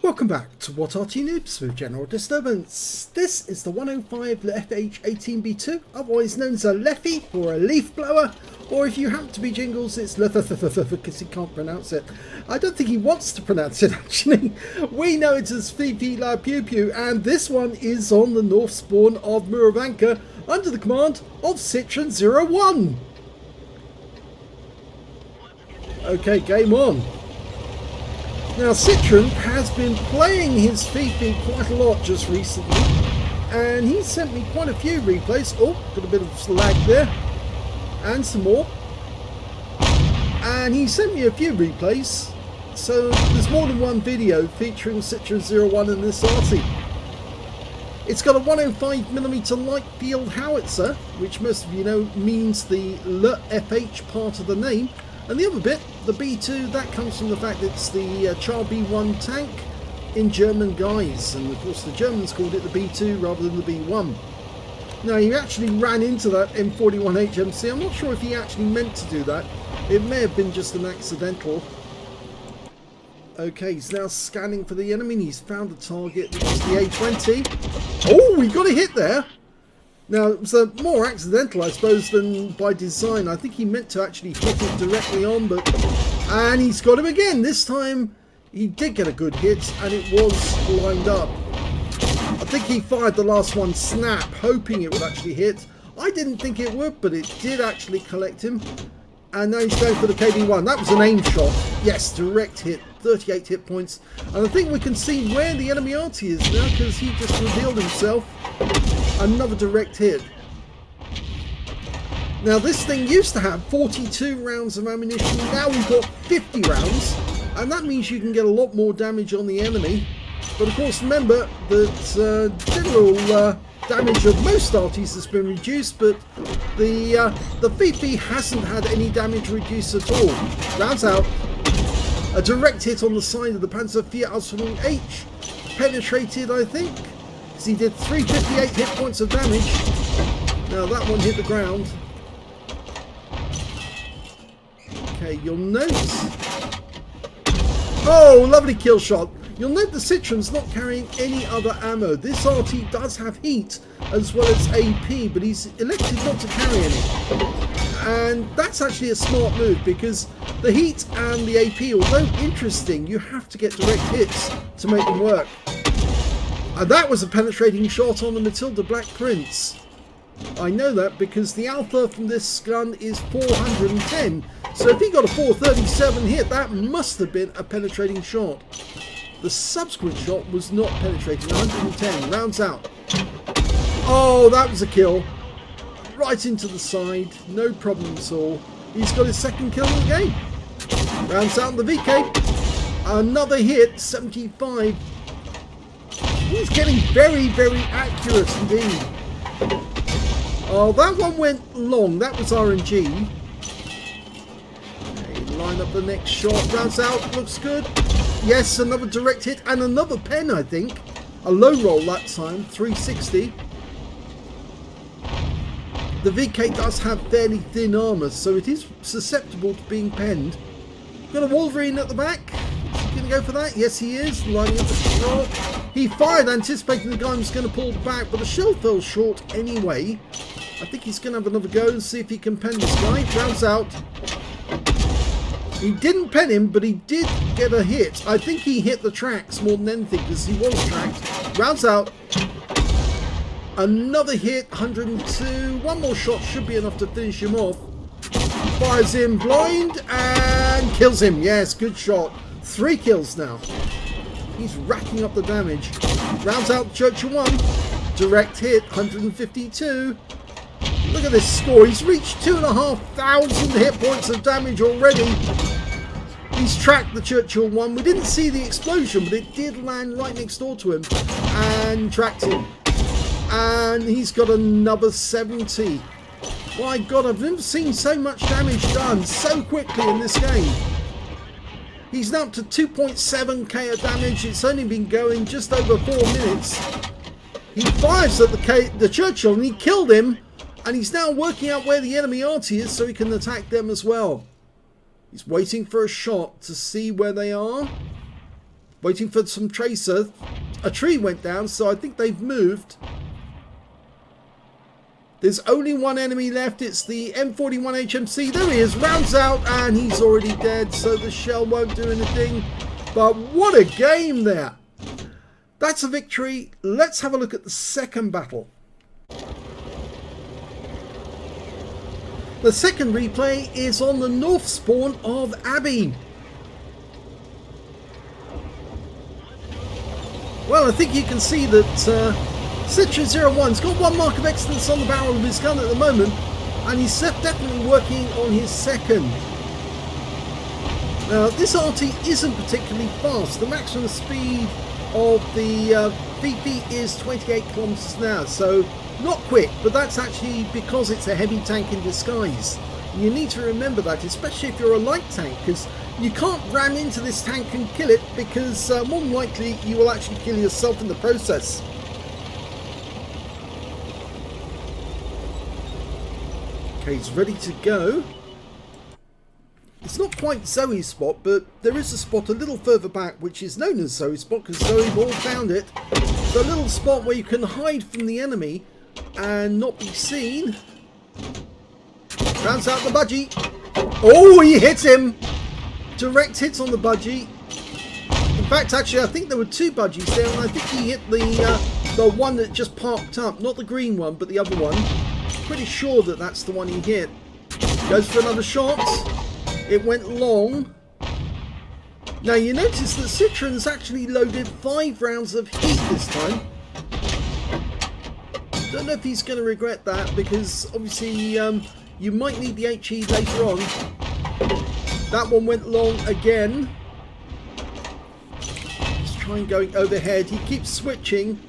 Welcome back to What Arty Noobs with General Disturbance. This is the 105 leFH18B2, otherwise known as a leFhy or a leaf blower, or if you happen to be Jingles, it's leFH because he can't pronounce it. I don't think he wants to pronounce it actually. We know it as Fifi La Pew Pew, and this one is on the north spawn of Murovanka under the command of Citron01. Okay, game on. Now Citron has been playing his Fifi quite a lot just recently, and he sent me quite a few replays. Oh, got a bit of lag there, and some more. And he sent me a few replays, so there's more than one video featuring Citron01 and this Arty. It's got a 105mm light field howitzer, which most of you know means the leFH part of the name. And the other bit, the B2, that comes from the fact it's the Char B1 tank in German guise. And of course the Germans called it the B2 rather than the B1. Now he actually ran into that M41 HMC. I'm not sure if he actually meant to do that. It may have been just an accidental. Okay, he's now scanning for the enemy and he's found the target, which is the A20. Oh, we got a hit there. Now, it was more accidental, I suppose, than by design. I think he meant to actually hit it directly on, but... And he's got him again. This time, he did get a good hit, and it was lined up. I think he fired the last one snap, hoping it would actually hit. I didn't think it would, but it did actually collect him. And now he's going for the KB1. That was an aim shot. Yes, direct hit. 38 hit points. And I think we can see where the enemy Arty is now, because he just revealed himself. Another direct hit. Now this thing used to have 42 rounds of ammunition. Now we've got 50 rounds. And that means you can get a lot more damage on the enemy. But of course remember that general damage of most Artys has been reduced, but the Fifi hasn't had any damage reduced at all. Rounds out. A direct hit on the side of the Panzer IV Ausführung H. Penetrated, I think. Because he did 358 hit points of damage. Now that one hit the ground. Okay, you'll notice. Oh, lovely kill shot. You'll note the Citron's not carrying any other ammo. This Arty does have heat as well as AP, but he's elected not to carry any. And that's actually a smart move, because the heat and the AP, although interesting, you have to get direct hits to make them work. And that was a penetrating shot on the Matilda Black Prince. I know that because the alpha from this gun is 410. So if he got a 437 hit, that must have been a penetrating shot. The subsequent shot was not penetrating. 110. Rounds out. Oh, that was a kill. Right into the side. No problem at all. He's got his second kill of the game. Rounds out on the VK. Another hit. 75. He's getting very, very accurate indeed. Oh, that one went long. That was RNG. Okay, line up the next shot. Rounds out. Looks good. Yes, another direct hit and another pen, I think. A low roll that time. 360. The VK does have fairly thin armour, so it is susceptible to being penned. Got a Wolverine at the back. Is he going to go for that? Yes, he is. Lining up the shot. He fired anticipating the guy was going to pull back, but the shell fell short anyway. I think he's going to have another go and see if he can pen this guy. Rounds out. He didn't pen him, but he did get a hit. I think he hit the tracks more than anything, because he was tracked. Rounds out. Another hit, 102. One more shot should be enough to finish him off. Fires him blind and kills him. Yes, good shot. 3 kills now. He's racking up the damage. Rounds out Churchill1. Direct hit, 152. Look at this score. He's reached 2,500 hit points of damage already. He's tracked the Churchill1. We didn't see the explosion, but it did land right next door to him. And tracked him. And he's got another 70. My God, I've never seen so much damage done so quickly in this game. He's now up to 2.7k of damage. It's only been going just over 4 minutes. He fires at the Churchill and he killed him. And he's now working out where the enemy Arty is so he can attack them as well. He's waiting for a shot to see where they are. Waiting for some tracer. A tree went down, so I think they've moved. There's only one enemy left. It's the M41 HMC. There he is. Rounds out, and he's already dead, so the shell won't do anything. But what a game there. That's a victory. Let's have a look at the second battle. The second replay is on the north spawn of Abbey. Well, I think you can see that Citron01's got 1 mark of excellence on the barrel of his gun at the moment, and he's definitely working on his second. Now, this Arty isn't particularly fast. The maximum speed of the VP is 28 kilometers an hour, so not quick, but that's actually because it's a heavy tank in disguise. And you need to remember that, especially if you're a light tank, because you can't ram into this tank and kill it, because more than likely you will actually kill yourself in the process. Okay, he's ready to go. It's not quite Zoe's spot, but there is a spot a little further back which is known as Zoe's spot because Zoe all found it. It's a little spot where you can hide from the enemy and not be seen. Rounds out the budgie. Oh, he hit him! Direct hit on the budgie. In fact, actually, I think there were 2 budgies there, and I think he hit the one that just parked up. Not the green one, but the other one. Pretty sure that that's the one he hit. Goes for another shot. It went long. Now you notice that Citron's actually loaded 5 rounds of heat this time. Don't know if he's going to regret that, because obviously you might need the HE later on. That one went long again. Let's try and going overhead. He keeps switching.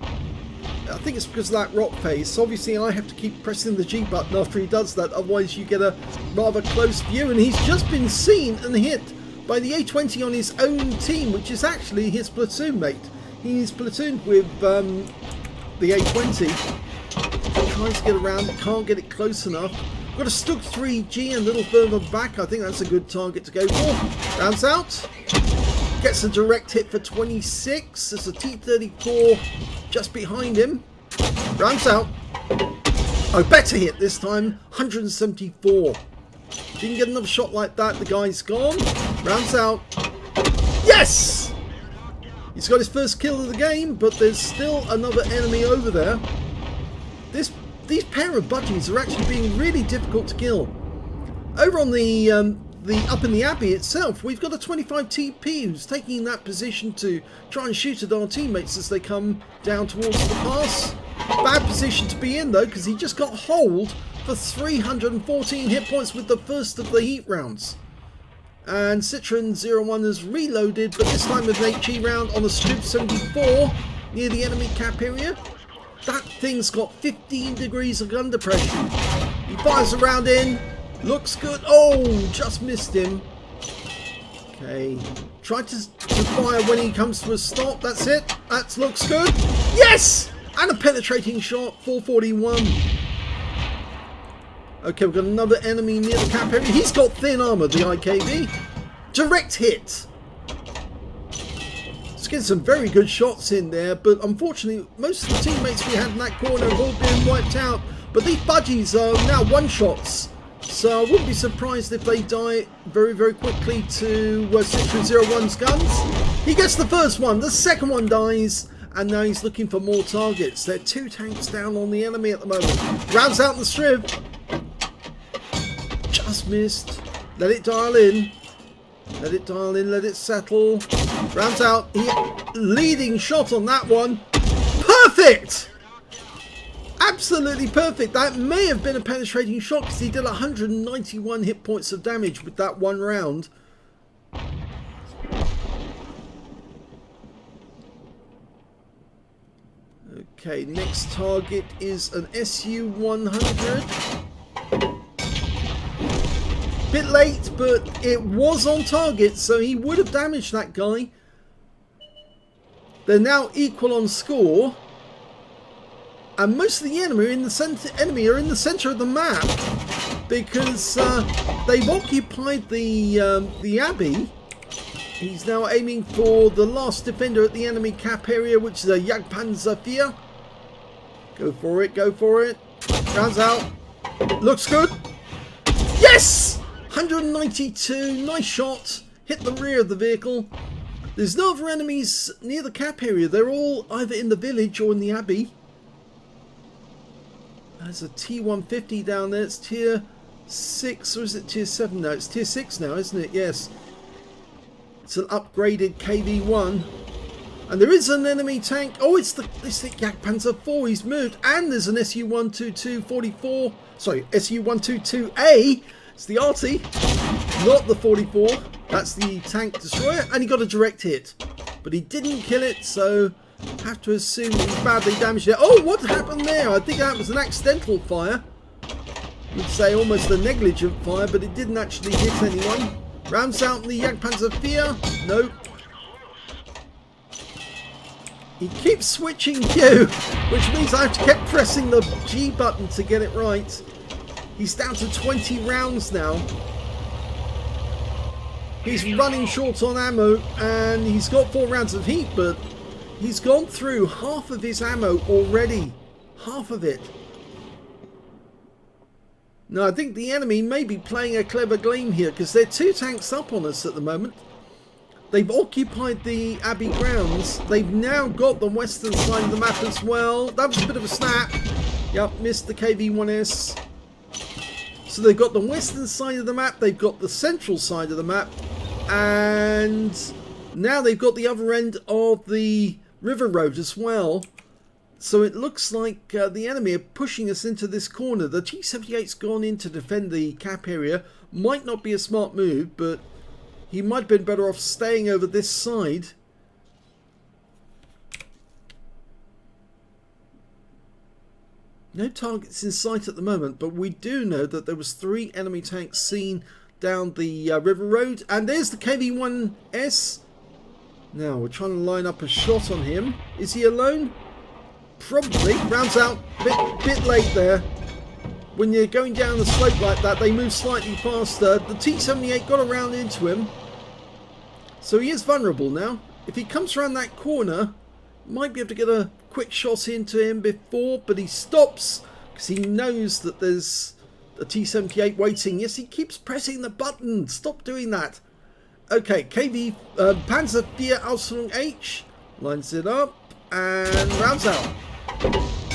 I think it's because of that rock face. Obviously I have to keep pressing the G button after he does that, otherwise you get a rather close view, and he's just been seen and hit by the A20 on his own team, which is actually his platoon mate. He's platooned with the A20. Tries to get around, can't get it close enough. Got a Stug 3G a little further back. I think that's a good target to go for. Rounds out. Gets a direct hit for 26. There's a T-34 just behind him. Rounds out. Oh, better hit this time. 174. Didn't get another shot like that. The guy's gone. Rounds out. Yes! He's got his first kill of the game, but there's still another enemy over there. These pair of budgies are actually being really difficult to kill. Over on the up in the Abbey itself, we've got a 25 TP who's taking that position to try and shoot at our teammates as they come down towards the pass. Bad position to be in though, because he just got holed for 314 hit points with the first of the heat rounds. And Citron01 has reloaded, but this time with an HE round on a Strip 74 near the enemy cap area. That thing's got 15 degrees of under pressure. He fires a round in. Looks good. Oh, just missed him. Okay. Try to fire when he comes to a stop. That's it. That looks good. Yes! And a penetrating shot. 441. Okay, we've got another enemy near the cap area. He's got thin armor, the IKB. Direct hit. Let's get some very good shots in there, but unfortunately, most of the teammates we had in that corner have all been wiped out. But these budgies are now one-shots. So I wouldn't be surprised if they die very, very quickly to Citron01's guns. He gets the first one, the second one dies, and now he's looking for more targets. There are 2 tanks down on the enemy at the moment. Rounds out the strip. Just missed. Let it dial in. Let it dial in, let it settle. Rounds out. Leading shot on that one. Perfect! Absolutely perfect. That may have been a penetrating shot because he did 191 hit points of damage with that one round. Okay, next target is an SU-100. Bit late, but it was on target, so he would have damaged that guy. They're now equal on score. And most of the enemy are in the center of the map because they've occupied the Abbey, He's now aiming for the last defender at the enemy cap area, which is a Jagdpanzer. Go for it, go for it. Rounds out. Looks good. Yes! 192, nice shot. Hit the rear of the vehicle. There's no other enemies near the cap area. They're all either in the village or in the Abbey. There's a T150 down there. It's tier 6, or is it tier 7 now? It's tier 6 now, isn't it? Yes. It's an upgraded KV1. And there is an enemy tank. Oh, it's the Jagdpanzer 4. He's moved. And there's an SU-122-44. Sorry, SU-122A. It's the Arty, not the 44. That's the tank destroyer. And he got a direct hit. But he didn't kill it, so have to assume he's badly damaged it. Oh, what happened there? I think that was an accidental fire. You'd say almost a negligent fire, but it didn't actually hit anyone. Rounds out in the Jagdpanzer 4. Nope. He keeps switching Q, which means I have to keep pressing the G button to get it right. He's down to 20 rounds now. He's running short on ammo, and he's got 4 rounds of heat, but he's gone through half of his ammo already. Half of it. Now, I think the enemy may be playing a clever game here, because they're 2 tanks up on us at the moment. They've occupied the Abbey grounds. They've now got the western side of the map as well. That was a bit of a snap. Yep, missed the KV1S. So they've got the western side of the map. They've got the central side of the map. And now they've got the other end of the river road as well. So it looks like the enemy are pushing us into this corner. The T-78's gone in to defend the cap area. Might not be a smart move, but he might have been better off staying over this side. No targets in sight at the moment, but we do know that there was 3 enemy tanks seen down the river road. And there's the KV1S. Now we're trying to line up a shot on him. Is he alone? Probably. Rounds out. Bit late there. When you're going down the slope like that, they move slightly faster. The T-78 got around into him. So he is vulnerable now. If he comes around that corner, might be able to get a quick shot into him before, but he stops because he knows that there's a T-78 waiting. Yes, he keeps pressing the button. Stop doing that. Okay, Panzer 4 Ausführung H lines it up and rounds out.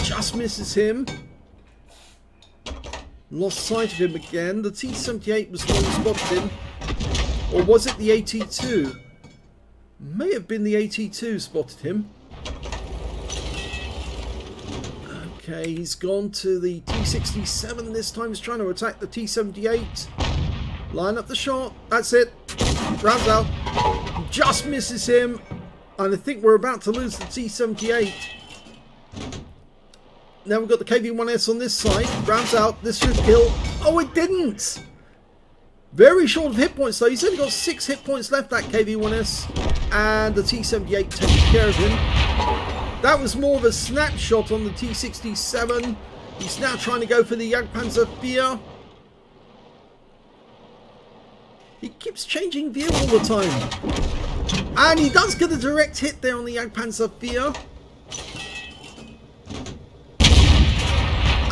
Just misses him. Lost sight of him again. The T-78 was the one who spotted him. Or was it the AT-2? May have been the AT-2 spotted him. Okay, he's gone to the T-67 this time. He's trying to attack the T-78. Line up the shot. That's it. Rounds out. Just misses him. And I think we're about to lose the T-78. Now we've got the KV1S on this side. Rounds out. This should kill. Oh, it didn't. Very short of hit points though. He's only got 6 hit points left, that KV1S. And the T-78 takes care of him. That was more of a snapshot on the T-67. He's now trying to go for the Jagdpanzer 4. He keeps changing view all the time. And he does get a direct hit there on the Jagdpanzer 4.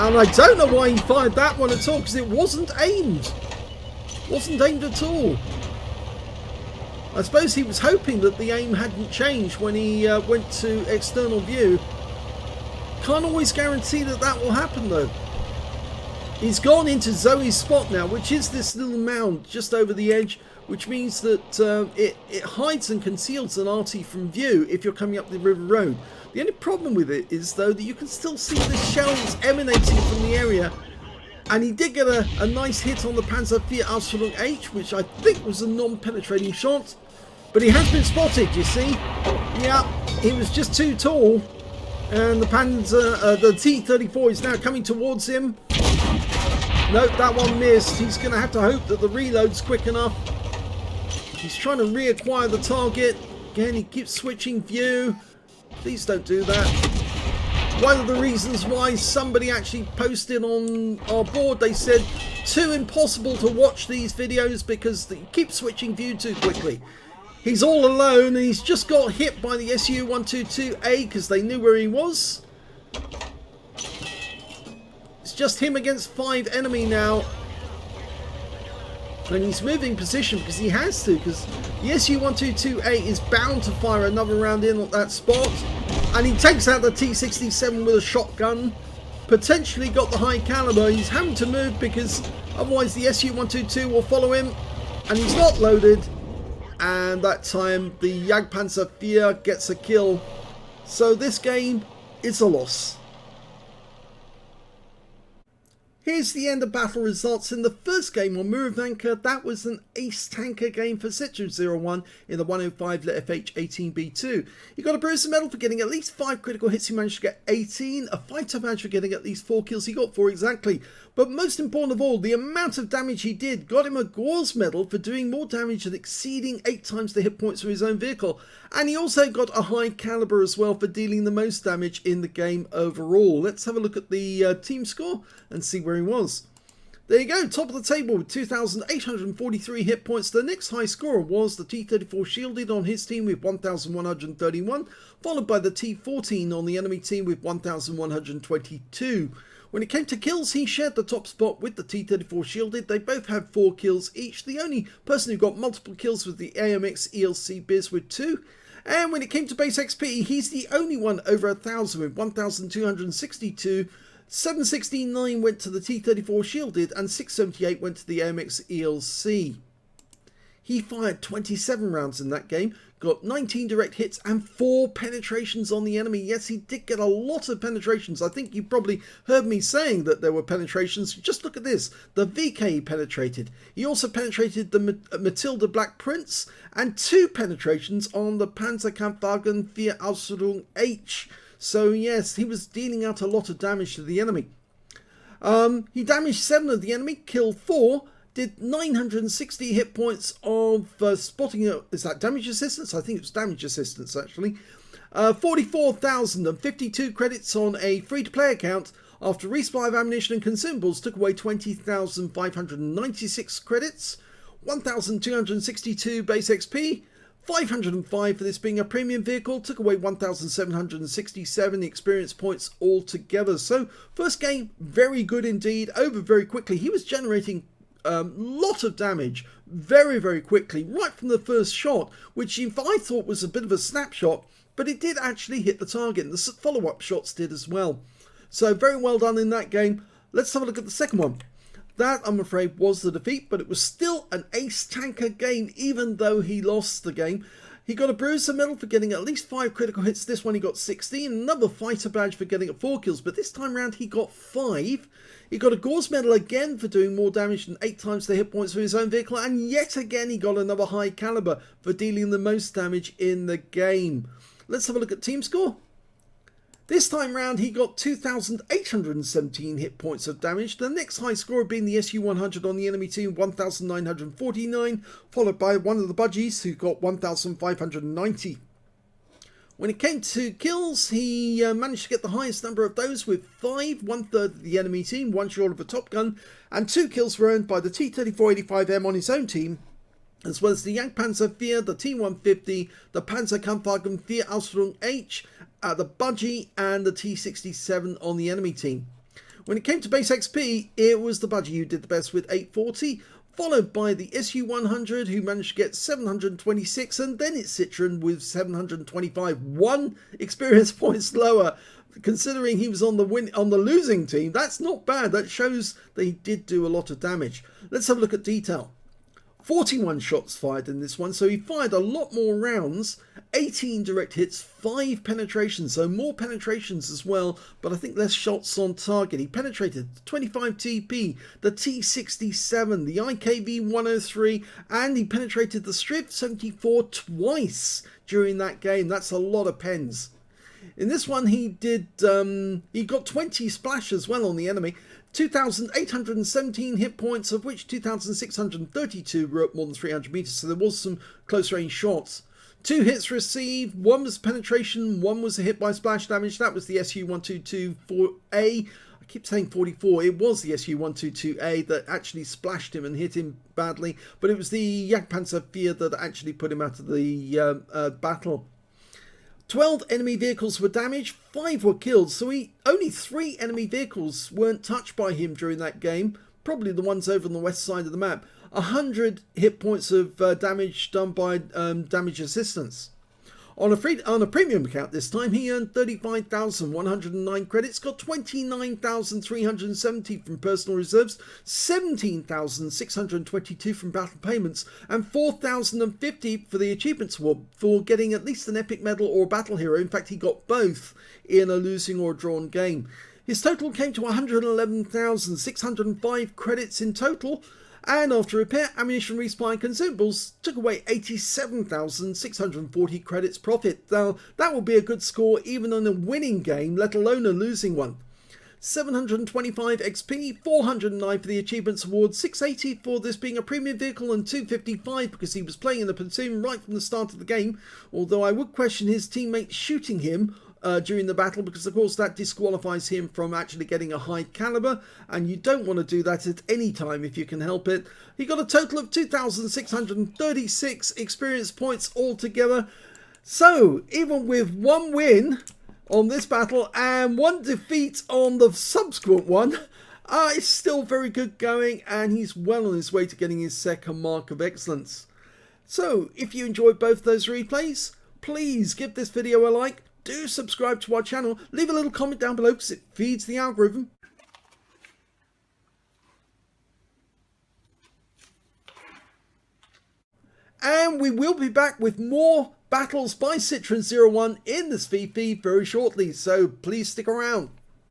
And I don't know why he fired that one at all, because it wasn't aimed. Wasn't aimed at all. I suppose he was hoping that the aim hadn't changed when he went to external view. Can't always guarantee that that will happen though. He's gone into Zoe's spot now, which is this little mound just over the edge, which means that it hides and conceals an Arty from view if you're coming up the river road. The only problem with it is though that you can still see the shells emanating from the area. And he did get a nice hit on the Panzer 4 Ausführung H, which I think was a non-penetrating shot. But he has been spotted, you see. Yeah, he was just too tall. And the T-34 is now coming towards him. Nope, that one missed. He's going to have to hope that the reload's quick enough. He's trying to reacquire the target. Again, he keeps switching view. Please don't do that. One of the reasons why somebody actually posted on our board, they said, too impossible to watch these videos because they keep switching view too quickly. He's all alone and he's just got hit by the SU-122A because they knew where he was. It's just him against 5 enemy now. And he's moving position because he has to, because the SU-122A is bound to fire another round in at that spot. And he takes out the T-67 with a shotgun. Potentially got the high caliber. He's having to move because otherwise the SU-122 will follow him. And he's not loaded. And that time the Jagdpanzer IV gets a kill. So this game is a loss. Here's the end of battle results in the first game on Murovanka. That was an ace tanker game for Citron01 in the 105 leFH18B2. He got a bruise medal for getting at least 5 critical hits. He managed to get 18. A fighter badge for getting at least 4 kills. He got 4 exactly. But most important of all, the amount of damage he did got him a Gauze medal for doing more damage and exceeding 8 times the hit points of his own vehicle. And he also got a high caliber as well for dealing the most damage in the game overall. Let's have a look at the team score and see where he was. There you go, top of the table with 2,843 hit points. The next high scorer was the T-34 Shielded on his team with 1,131, followed by the T-14 on the enemy team with 1,122. When it came to kills, he shared the top spot with the T-34 Shielded. They both had 4 kills each. The only person who got multiple kills was the AMX ELC Biz with 2. And when it came to base XP, he's the only one over 1,000 with 1,262. 769 went to the T-34 Shielded and 678 went to the AMX ELC. He fired 27 rounds in that game, got 19 direct hits and 4 penetrations on the enemy. Yes, he did get a lot of penetrations. I think you probably heard me saying that there were penetrations. Just look at this. The VK he penetrated. He also penetrated the Matilda Black Prince and 2 penetrations on the Panzerkampfwagen 4 Ausführung H. So yes, he was dealing out a lot of damage to the enemy. He damaged 7 of the enemy, killed 4, did 960 hit points of spotting. Is that damage assistance? I think it was damage assistance actually. 44,052 credits on a free-to-play account. After resupply of ammunition and consumables took away 20,596 credits, 1,262 base XP. 505 for this being a premium vehicle, took away 1,767 experience points altogether. So first game, very good indeed, over very quickly. He was generating a lot of damage very, very quickly, right from the first shot, which I thought was a bit of a snapshot, but it did actually hit the target, and the follow-up shots did as well. So very well done in that game. Let's have a look at the second one. That, I'm afraid, was the defeat, but it was still an ace tanker game, even though he lost the game. He got a bruiser medal for getting at least 5 critical hits. This one he got 16. Another fighter badge for getting 4 kills, but this time round he got 5. He got a Gauze medal again for doing more damage than 8 times the hit points of his own vehicle, and yet again he got another high caliber for dealing the most damage in the game. Let's have a look at team score. This time round he got 2,817 hit points of damage. The next high scorer being the SU-100 on the enemy team, 1,949, followed by one of the budgies who got 1,590. When it came to kills, he managed to get the highest number of those with 5, 1/3 of the enemy team, 1 short of a Top Gun, and 2 kills were earned by the T-3485M on his own team, as well as the Jagdpanzer IV, the T-150, the Panzerkampfwagen 4 Ausführung H, the Budgie, and the T-67 on the enemy team. When it came to base XP, it was the Budgie who did the best with 840, followed by the SU-100 who managed to get 726, and then it's Citron with 725, 1 experience points lower. Considering he was on the losing team, that's not bad. That shows that he did do a lot of damage. Let's have a look at detail. 41 shots fired in this one, so he fired a lot more rounds, 18 direct hits, 5 penetrations, so more penetrations as well, but I think less shots on target. He penetrated the 25 TP, the T67, the IKV-103, and he penetrated the Striv 74 twice during that game. That's a lot of pens. In this one he got 20 splash as well on the enemy. 2,817 hit points, of which 2,632 were up more than 300 meters, so there was some close range shots. 2 hits received, 1 was penetration, 1 was a hit by splash damage. That was the SU-122-4A. I keep saying 44, it was the SU-122A that actually splashed him and hit him badly, but it was the Jagdpanzer IV that actually put him out of the battle. 12 enemy vehicles were damaged, 5 were killed, so only 3 enemy vehicles weren't touched by him during that game, probably the ones over on the west side of the map. 100 hit points of damage done by damage assistance. On a premium account this time, he earned 35,109 credits, got 29,370 from personal reserves, 17,622 from battle payments, and 4,050 for the achievements award for getting at least an epic medal or a battle hero. In fact, he got both in a losing or drawn game. His total came to 111,605 credits in total, and after repair, ammunition, resupply and consumables took away 87,640 credits profit. Now, that will be a good score even on a winning game, let alone a losing one. 725 XP, 409 for the Achievements Award, 680 for this being a premium vehicle, and 255 because he was playing in the platoon right from the start of the game, although I would question his teammates shooting him during the battle, because of course that disqualifies him from actually getting a high caliber, and you don't want to do that at any time if you can help it. He got a total of 2,636 experience points altogether. So even with 1 win on this battle and 1 defeat on the subsequent one, it's still very good going, and he's well on his way to getting his 2nd mark of excellence. So if you enjoyed both those replays, please give this video a like. Do subscribe to our channel, leave a little comment down below because it feeds the algorithm. And we will be back with more battles by Citron01 in this VP very shortly, so please stick around.